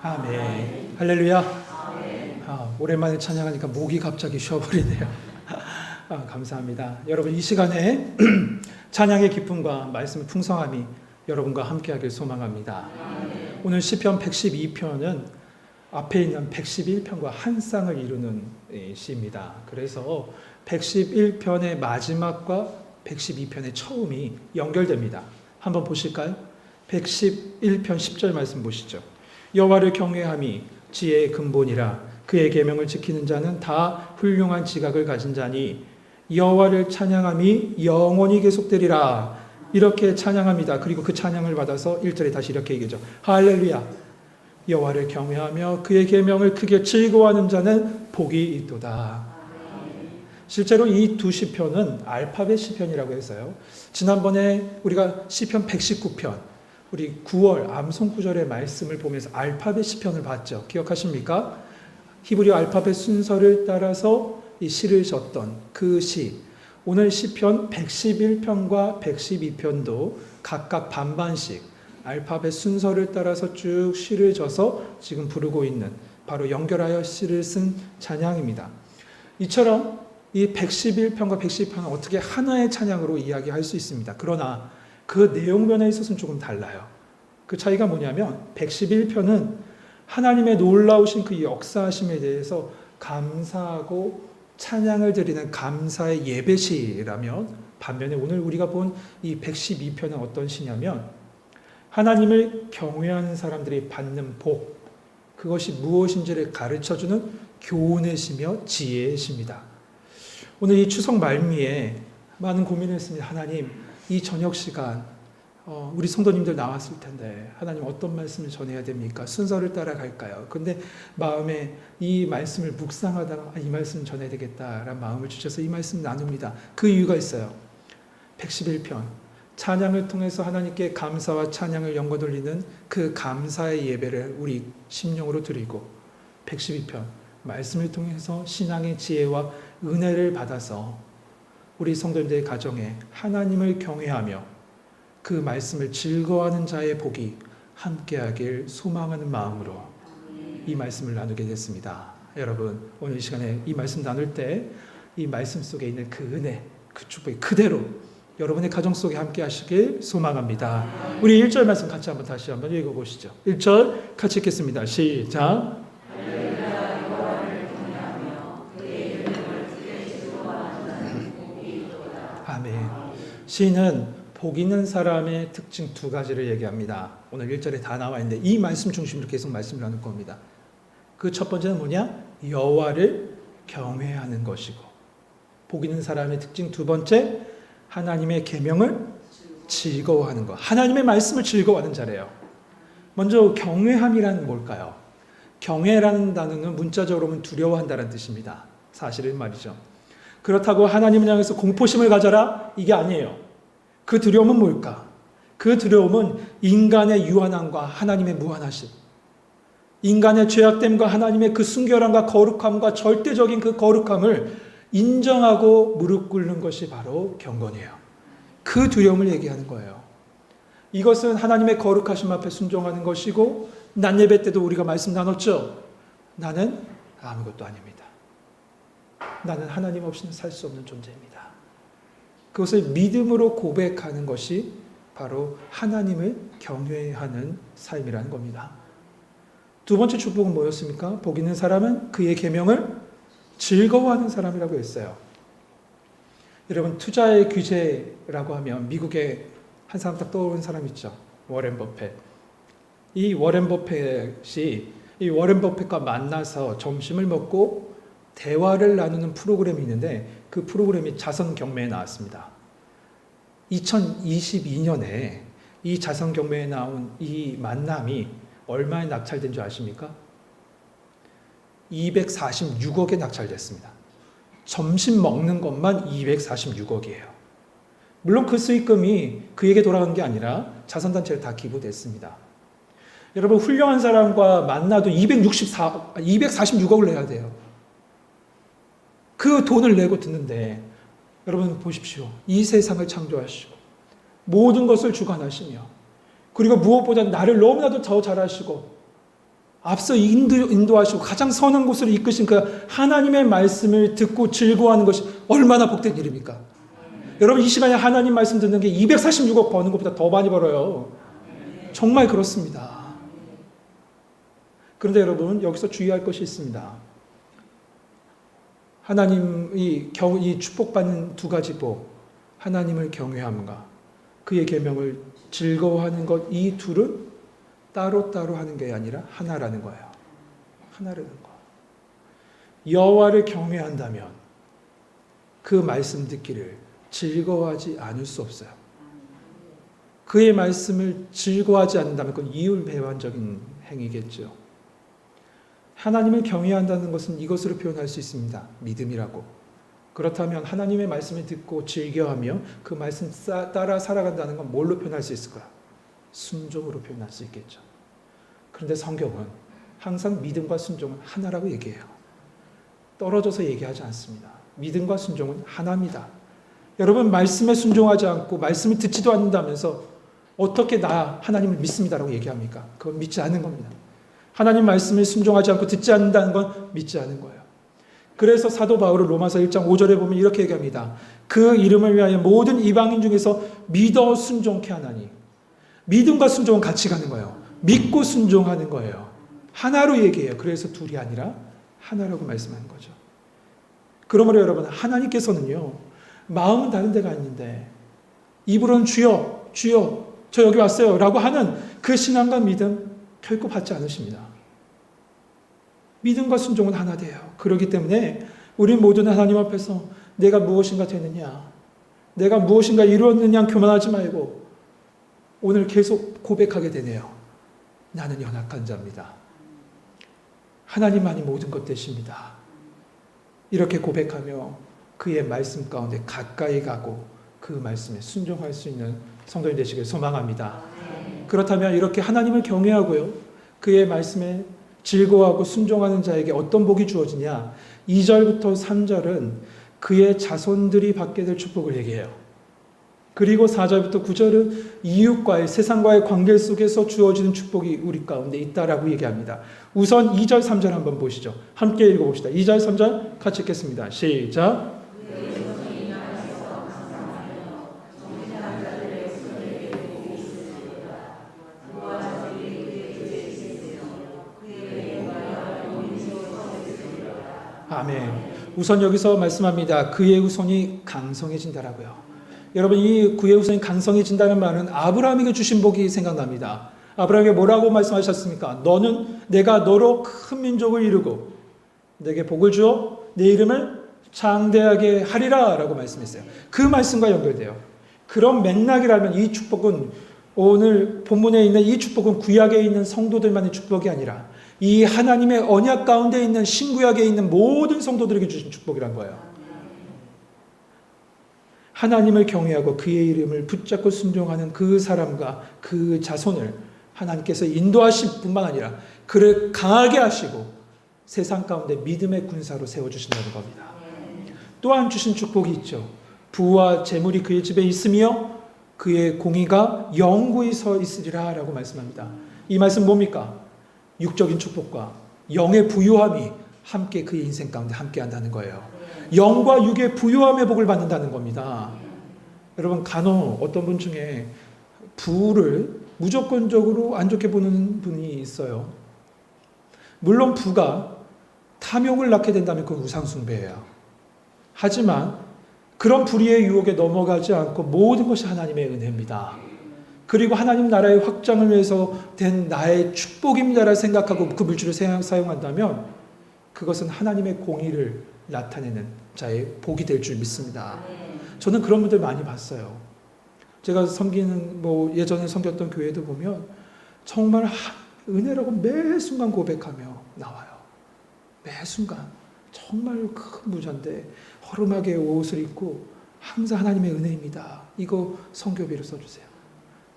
아멘. 할렐루야. 오랜만에 찬양하니까 목이 갑자기 쉬어버리네요. 감사합니다. 여러분, 이 시간에 찬양의 기쁨과 말씀의 풍성함이 여러분과 함께하길 소망합니다. 오늘 시편 112편은 앞에 있는 111편과 한 쌍을 이루는 시입니다. 그래서 111편의 마지막과 112편의 처음이 연결됩니다. 한번 보실까요? 111편 10절 말씀 보시죠. 여호와를 경외함이 지혜의 근본이라 그의 계명을 지키는 자는 다 훌륭한 지각을 가진 자니 여호와를 찬양함이 영원히 계속되리라. 이렇게 찬양합니다. 그리고 그 찬양을 받아서 1절에 다시 이렇게 얘기하죠. 할렐루야. 여호와를 경외하며 그의 계명을 크게 즐거워하는 자는 복이 있도다. 실제로 이 두 시편은 알파벳 시편이라고 해서요. 지난번에 우리가 시편 119편 우리 9월 암송 구절의 말씀을 보면서 알파벳 시편을 봤죠. 기억하십니까? 히브리 알파벳 순서를 따라서 이 시를 졌던 그 시. 오늘 시편 111편과 112편도 각각 반반씩 알파벳 순서를 따라서 쭉 시를 져서 지금 부르고 있는 바로 연결하여 시를 쓴 찬양입니다. 이처럼 이 111편과 112편은 어떻게 하나의 찬양으로 이야기할 수 있습니다. 그러나 그 내용면에 있어서는 조금 달라요. 그 차이가 뭐냐면 111편은 하나님의 놀라우신 그 역사하심에 대해서 감사하고 찬양을 드리는 감사의 예배시라면, 반면에 오늘 우리가 본 이 112편은 어떤 시냐면 하나님을 경외하는 사람들이 받는 복, 그것이 무엇인지를 가르쳐주는 교훈의 시며 지혜의 시입니다. 오늘 이 추석 말미에 많은 고민을 했습니다. 하나님, 이 저녁 시간 우리 성도님들 나왔을 텐데 하나님 어떤 말씀을 전해야 됩니까? 순서를 따라갈까요? 근데 마음에 이 말씀을 묵상하다가 이 말씀 전해야 되겠다라는 마음을 주셔서 이 말씀 나눕니다. 그 이유가 있어요. 111편 찬양을 통해서 하나님께 감사와 찬양을 연거 돌리는 그 감사의 예배를 우리 심령으로 드리고, 112편 말씀을 통해서 신앙의 지혜와 은혜를 받아서 우리 성도님들의 가정에 하나님을 경외하며 그 말씀을 즐거워하는 자의 복이 함께하길 소망하는 마음으로 이 말씀을 나누게 됐습니다. 여러분, 오늘 이 시간에 이 말씀 나눌 때 이 말씀 속에 있는 그 은혜, 그 축복이 그대로 여러분의 가정 속에 함께 하시길 소망합니다. 우리 1절 말씀 같이 다시 한번 읽어보시죠. 1절 같이 읽겠습니다. 시작. 아멘. 시는 복 있는 사람의 특징 두 가지를 얘기합니다. 오늘 1절에 다 나와 있는데 이 말씀 중심으로 계속 말씀을 나눌 겁니다. 그 첫 번째는 뭐냐? 여호와를 경외하는 것이고, 복 있는 사람의 특징 두 번째, 하나님의 계명을 즐거워하는 것. 하나님의 말씀을 즐거워하는 자래요. 먼저 경외함이란 뭘까요? 경외라는 단어는 문자적으로 보면 두려워한다는 뜻입니다. 사실은 말이죠. 그렇다고 하나님을 향해서 공포심을 가져라? 이게 아니에요. 그 두려움은 뭘까? 그 두려움은 인간의 유한함과 하나님의 무한하심, 인간의 죄악됨과 하나님의 그 순결함과 거룩함과 절대적인 그 거룩함을 인정하고 무릎 꿇는 것이 바로 경건이에요. 그 두려움을 얘기하는 거예요. 이것은 하나님의 거룩하심 앞에 순종하는 것이고, 난 예배 때도 우리가 말씀 나눴죠. 나는 아무것도 아닙니다. 나는 하나님 없이는 살 수 없는 존재입니다. 그것을 믿음으로 고백하는 것이 바로 하나님을 경외하는 삶이라는 겁니다. 두 번째 축복은 뭐였습니까? 복 있는 사람은 그의 계명을 즐거워하는 사람이라고 했어요. 여러분, 투자의 규제라고 하면 미국에 한 사람 딱 떠오르는 사람 있죠. 워렌 버핏. 이 워렌 버핏이 이 워렌 버핏과 만나서 점심을 먹고 대화를 나누는 프로그램이 있는데 그 프로그램이 자선 경매에 나왔습니다. 2022년에 이 자선 경매에 나온 이 만남이 얼마에 낙찰된 줄 아십니까? 246억에 낙찰됐습니다. 점심 먹는 것만 246억이에요. 물론 그 수익금이 그에게 돌아간 게 아니라 자선단체에 다 기부됐습니다. 여러분, 훌륭한 사람과 만나도 246억을 내야 돼요. 그 돈을 내고 듣는데, 여러분 보십시오. 이 세상을 창조하시고 모든 것을 주관하시며, 그리고 무엇보다 나를 너무나도 더 잘하시고 앞서 인도하시고 가장 선한 곳으로 이끄신 그 하나님의 말씀을 듣고 즐거워하는 것이 얼마나 복된 일입니까? 여러분 이 시간에 하나님 말씀 듣는 게 246억 버는 것보다 더 많이 벌어요. 정말 그렇습니다. 그런데 여러분 여기서 주의할 것이 있습니다. 하나님이 이 축복받는 두 가지 복, 하나님을 경외함과 그의 계명을 즐거워하는 것, 이 둘은 따로따로 하는 게 아니라 하나라는 거예요. 하나라는 거. 여호와를 경외한다면 그 말씀 듣기를 즐거워하지 않을 수 없어요. 그의 말씀을 즐거워하지 않는다면 그건 이율배반적인 행위겠죠. 하나님을 경외한다는 것은 이것으로 표현할 수 있습니다. 믿음이라고. 그렇다면 하나님의 말씀을 듣고 즐겨하며 그 말씀 따라 살아간다는 건 뭘로 표현할 수 있을까요? 순종으로 표현할 수 있겠죠. 그런데 성경은 항상 믿음과 순종은 하나라고 얘기해요. 떨어져서 얘기하지 않습니다. 믿음과 순종은 하나입니다. 여러분 말씀에 순종하지 않고 말씀을 듣지도 않는다면서 어떻게 나 하나님을 믿습니다라고 얘기합니까? 그건 믿지 않는 겁니다. 하나님 말씀을 순종하지 않고 듣지 않는다는 건 믿지 않는 거예요. 그래서 사도 바울은 로마서 1장 5절에 보면 이렇게 얘기합니다. 그 이름을 위하여 모든 이방인 중에서 믿어 순종케 하나니. 믿음과 순종은 같이 가는 거예요. 믿고 순종하는 거예요. 하나로 얘기해요. 그래서 둘이 아니라 하나라고 말씀하는 거죠. 그러므로 여러분 하나님께서는요. 마음은 다른 데가 있는데 입으로는 주여 주여 저 여기 왔어요 라고 하는 그 신앙과 믿음 결코 받지 않으십니다. 믿음과 순종은 하나 돼요. 그렇기 때문에 우리 모두는 하나님 앞에서 내가 무엇인가 되느냐 내가 무엇인가 이루었느냐 교만하지 말고 오늘 계속 고백하게 되네요. 나는 연약한 자입니다. 하나님만이 모든 것 되십니다. 이렇게 고백하며 그의 말씀 가운데 가까이 가고 그 말씀에 순종할 수 있는 성도님 되시길 소망합니다. 그렇다면 이렇게 하나님을 경외하고요. 그의 말씀에 즐거워하고 순종하는 자에게 어떤 복이 주어지냐. 2절부터 3절은 그의 자손들이 받게 될 축복을 얘기해요. 그리고 4절부터 9절은 이웃과의 세상과의 관계 속에서 주어지는 축복이 우리 가운데 있다라고 얘기합니다. 우선 2절 3절 한번 보시죠. 함께 읽어봅시다. 2절 3절 같이 읽겠습니다. 시작. 아멘. 우선 여기서 말씀합니다. 그의 후손이 강성해진다라고요. 여러분 이 그의 후손이 강성해진다는 말은 아브라함에게 주신 복이 생각납니다. 아브라함에게 뭐라고 말씀하셨습니까? 너는 내가 너로 큰 민족을 이루고 내게 복을 주어 내 이름을 장대하게 하리라 라고 말씀했어요. 그 말씀과 연결돼요. 그런 맥락이라면 이 축복은 오늘 본문에 있는 이 축복은 구약에 있는 성도들만의 축복이 아니라 이 하나님의 언약 가운데 있는 신구약에 있는 모든 성도들에게 주신 축복이란 거예요. 하나님을 경외하고 그의 이름을 붙잡고 순종하는 그 사람과 그 자손을 하나님께서 인도하실 뿐만 아니라 그를 강하게 하시고 세상 가운데 믿음의 군사로 세워주신다는 겁니다. 또한 주신 축복이 있죠. 부와 재물이 그의 집에 있으며 그의 공의가 영구히 서 있으리라 라고 말씀합니다. 이 말씀 뭡니까? 육적인 축복과 영의 부유함이 함께 그의 인생 가운데 함께 한다는 거예요. 영과 육의 부유함의 복을 받는다는 겁니다. 여러분 간혹 어떤 분 중에 부를 무조건적으로 안 좋게 보는 분이 있어요. 물론 부가 탐욕을 낳게 된다면 그건 우상숭배예요. 하지만 그런 불의의 유혹에 넘어가지 않고 모든 것이 하나님의 은혜입니다. 그리고 하나님 나라의 확장을 위해서 된 나의 축복입니다라 생각하고 그 물질을 사용한다면 그것은 하나님의 공의를 나타내는 자의 복이 될 줄 믿습니다. 저는 그런 분들 많이 봤어요. 제가 섬기는 예전에 섬겼던 교회도 보면 정말 은혜라고 매 순간 고백하며 나와요. 매 순간 정말 큰 부자인데 허름하게 옷을 입고 항상 하나님의 은혜입니다. 이거 성교비로 써주세요.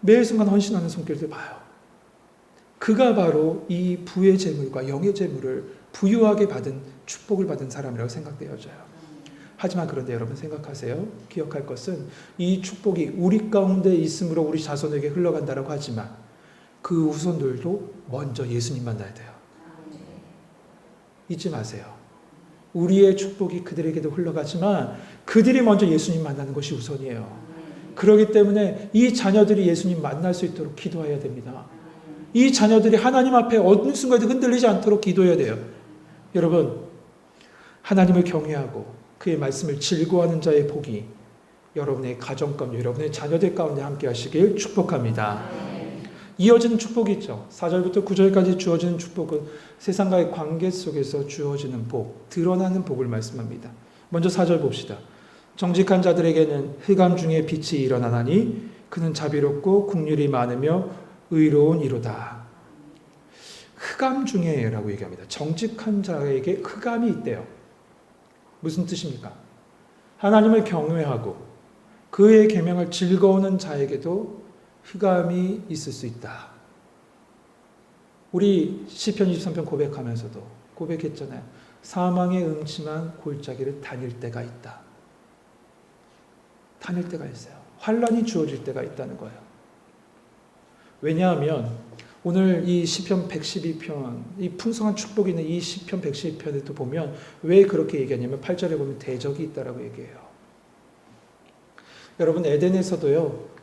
매 순간 헌신하는 손길들 봐요. 그가 바로 이 부의 재물과 영의 재물을 부유하게 받은 축복을 받은 사람이라고 생각되어져요. 하지만 그런데 여러분 생각하세요. 기억할 것은 이 축복이 우리 가운데 있으므로 우리 자손에게 흘러간다라고 하지만 그 후손들도 먼저 예수님 만나야 돼요. 잊지 마세요. 우리의 축복이 그들에게도 흘러가지만 그들이 먼저 예수님 만나는 것이 우선이에요. 그렇기 때문에 이 자녀들이 예수님 만날 수 있도록 기도해야 됩니다. 이 자녀들이 하나님 앞에 어느 순간에도 흔들리지 않도록 기도해야 돼요. 여러분, 하나님을 경외하고 그의 말씀을 즐거워하는 자의 복이 여러분의 가정 가운데, 여러분의 자녀들 가운데 함께 하시길 축복합니다. 이어지는 축복이 있죠. 4절부터 9절까지 주어지는 축복은 세상과의 관계 속에서 주어지는 복, 드러나는 복을 말씀합니다. 먼저 4절 봅시다. 정직한 자들에게는 흑암 중에 빛이 일어나나니 그는 자비롭고 긍휼이 많으며 의로운 이로다. 흑암 중에라고 얘기합니다. 정직한 자에게 흑암이 있대요. 무슨 뜻입니까? 하나님을 경외하고 그의 계명을 즐거워하는 자에게도 흑암이 있을 수 있다. 우리 시편 23편 고백하면서도 고백했잖아요. 사망의 음침한 골짜기를 다닐 때가 있다. 다닐 때가 있어요. 환난이 주어질 때가 있다는 거예요. 왜냐하면 오늘 이 시편 112편, 이 풍성한 축복이 있는 이 시편 112편에도 보면 왜 그렇게 얘기하냐면 8절에 보면 대적이 있다라고 얘기해요. 여러분, 에덴에서도요,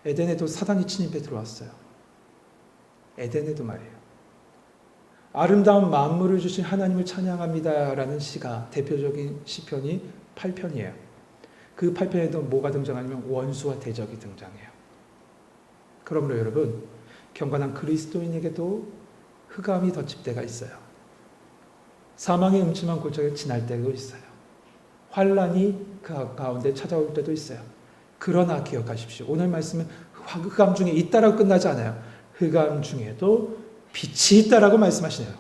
에덴에도 사단이 침입해 들어왔어요. 에덴에도 말이에요. 아름다운 만물을 주신 하나님을 찬양합니다라는 시가 대표적인 시편이 8편이에요. 그 8편에도 뭐가 등장하냐면 원수와 대적이 등장해요. 그러므로 여러분, 경건한 그리스도인에게도 흑암이 덮칠 때가 있어요. 사망의 음침한 골짜기를 지날 때도 있어요. 환난이 그 가운데 찾아올 때도 있어요. 그러나 기억하십시오. 오늘 말씀은 흑암 중에 있다라고 끝나지 않아요. 흑암 중에도 빛이 있다라고 말씀하시네요.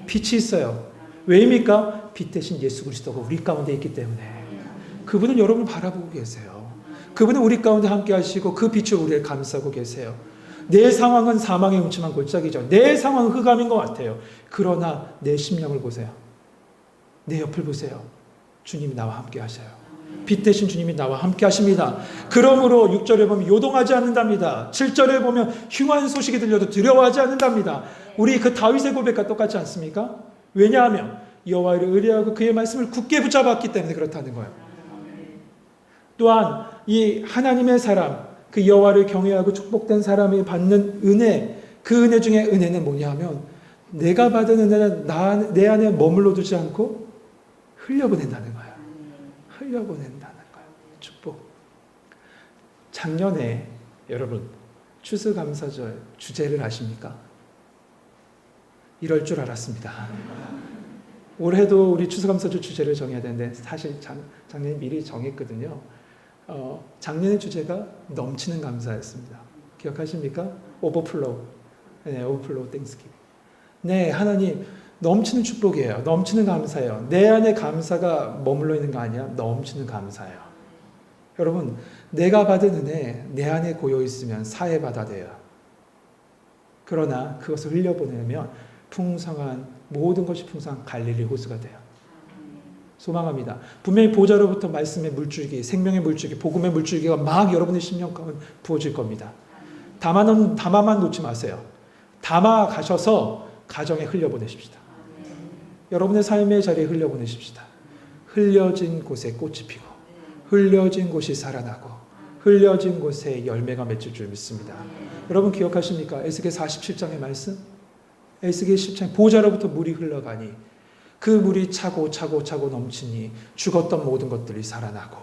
빛이 있어요. 왜입니까? 빛 대신 예수 그리스도가 우리 가운데 있기 때문에. 그분은 여러분을 바라보고 계세요. 그분은 우리 가운데 함께 하시고 그 빛으로 우리를 감싸고 계세요. 내 상황은 사망의 음침한 골짜기죠. 내 상황은 흑암인 것 같아요. 그러나 내 심령을 보세요. 내 옆을 보세요. 주님이 나와 함께 하셔요. 빛 대신 주님이 나와 함께 하십니다. 그러므로 6절에 보면 요동하지 않는답니다. 7절에 보면 흉한 소식이 들려도 두려워하지 않는답니다. 우리 그 다윗의 고백과 똑같지 않습니까? 왜냐하면 여호와를 의뢰하고 그의 말씀을 굳게 붙잡았기 때문에 그렇다는 거예요. 또한 이 하나님의 사람, 그 여호와를 경외하고 축복된 사람이 받는 은혜, 그 은혜 중에 은혜는 뭐냐 하면 내가 받은 은혜는 내 안에 머물러 두지 않고 흘려보낸다는 거예요. 흘려보낸다는 거예요. 축복. 작년에 여러분 추수감사절 주제를 아십니까? 이럴 줄 알았습니다. 올해도 우리 추수감사절 주제를 정해야 되는데 사실 작년에 미리 정했거든요. 작년의 주제가 넘치는 감사였습니다. 기억하십니까? 오버플로우. 네, 오버플로우 땡스기빙. 네, 하나님 넘치는 축복이에요. 넘치는 감사예요. 내 안에 감사가 머물러 있는 거 아니야. 넘치는 감사예요. 여러분, 내가 받은 은혜 내 안에 고여 있으면 사해받아 돼요. 그러나 그것을 흘려보내면 풍성한 모든 것이 풍성한 갈릴리 호수가 돼요. 소망합니다. 분명히 보좌로부터 말씀의 물줄기, 생명의 물줄기, 복음의 물줄기가 막 여러분의 심령 가운데 부어질 겁니다. 담아만 놓지 마세요. 담아 가셔서 가정에 흘려보내십시다. 여러분의 삶의 자리에 흘려보내십시다. 흘려진 곳에 꽃이 피고 흘려진 곳이 살아나고 흘려진 곳에 열매가 맺힐 줄 믿습니다. 여러분 기억하십니까? 에스겔 47장의 말씀? 에스겔 10장 보좌로부터 물이 흘러가니 그 물이 차고 넘치니 죽었던 모든 것들이 살아나고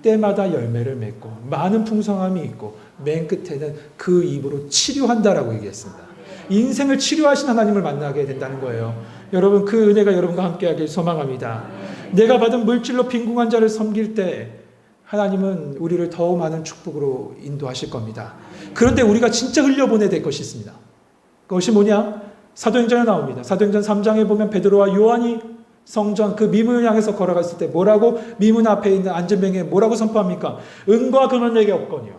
때마다 열매를 맺고 많은 풍성함이 있고 맨 끝에는 그 입으로 치료한다라고 얘기했습니다. 인생을 치료하신 하나님을 만나게 된다는 거예요. 여러분 그 은혜가 여러분과 함께하길 소망합니다. 내가 받은 물질로 빈궁한 자를 섬길 때 하나님은 우리를 더 많은 축복으로 인도하실 겁니다. 그런데 우리가 진짜 흘려보내야 될 것이 있습니다. 그것이 뭐냐? 사도행전에 나옵니다. 사도행전 3장에 보면 베드로와 요한이 성전 그 미문을 향해서 걸어갔을 때 뭐라고 미문 앞에 있는 안전병에 뭐라고 선포합니까? 은과 금은 내게 없거니와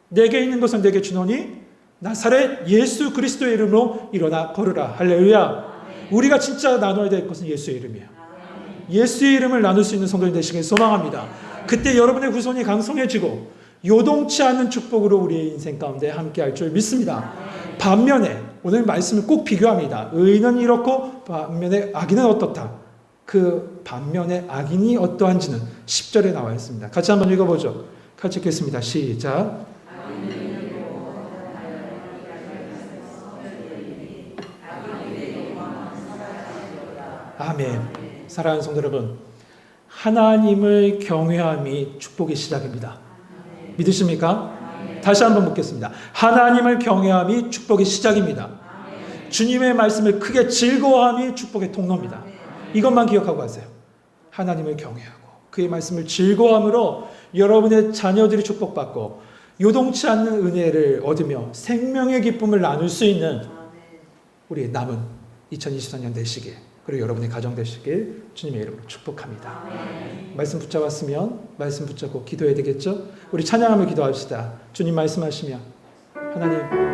내게 있는 것은 내게 주노니 나사렛 예수 그리스도의 이름으로 일어나 걸으라. 할렐루야. 우리가 진짜 나눠야 될 것은 예수의 이름이에요. 예수의 이름을 나눌 수 있는 성도님 되시길 소망합니다. 그때 여러분의 후손이 강성해지고 요동치 않는 축복으로 우리의 인생 가운데 함께할 줄 믿습니다. 반면에 오늘 말씀을 꼭 비교합니다. 의인은 이렇고 반면에 악인은 어떻다. 그 반면에 악인이 어떠한지는 10절에 나와 있습니다. 같이 한번 읽어보죠. 같이 읽겠습니다. 시작. 아멘. 사랑하는 성도 여러분, 하나님을 경외함이 축복의 시작입니다. 믿으십니까? 다시 한번 묻겠습니다. 하나님을 경외함이 축복의 시작입니다. 주님의 말씀을 크게 즐거워함이 축복의 통로입니다. 이것만 기억하고 가세요. 하나님을 경외하고 그의 말씀을 즐거워함으로 여러분의 자녀들이 축복받고 요동치 않는 은혜를 얻으며 생명의 기쁨을 나눌 수 있는 우리의 남은 2024년 되시길, 그리고 여러분의 가정 되시길 주님의 이름으로 축복합니다. 말씀 붙잡았으면 말씀 붙잡고 기도해야 되겠죠? 우리 찬양하며 기도합시다. 주님 말씀하시며 하나님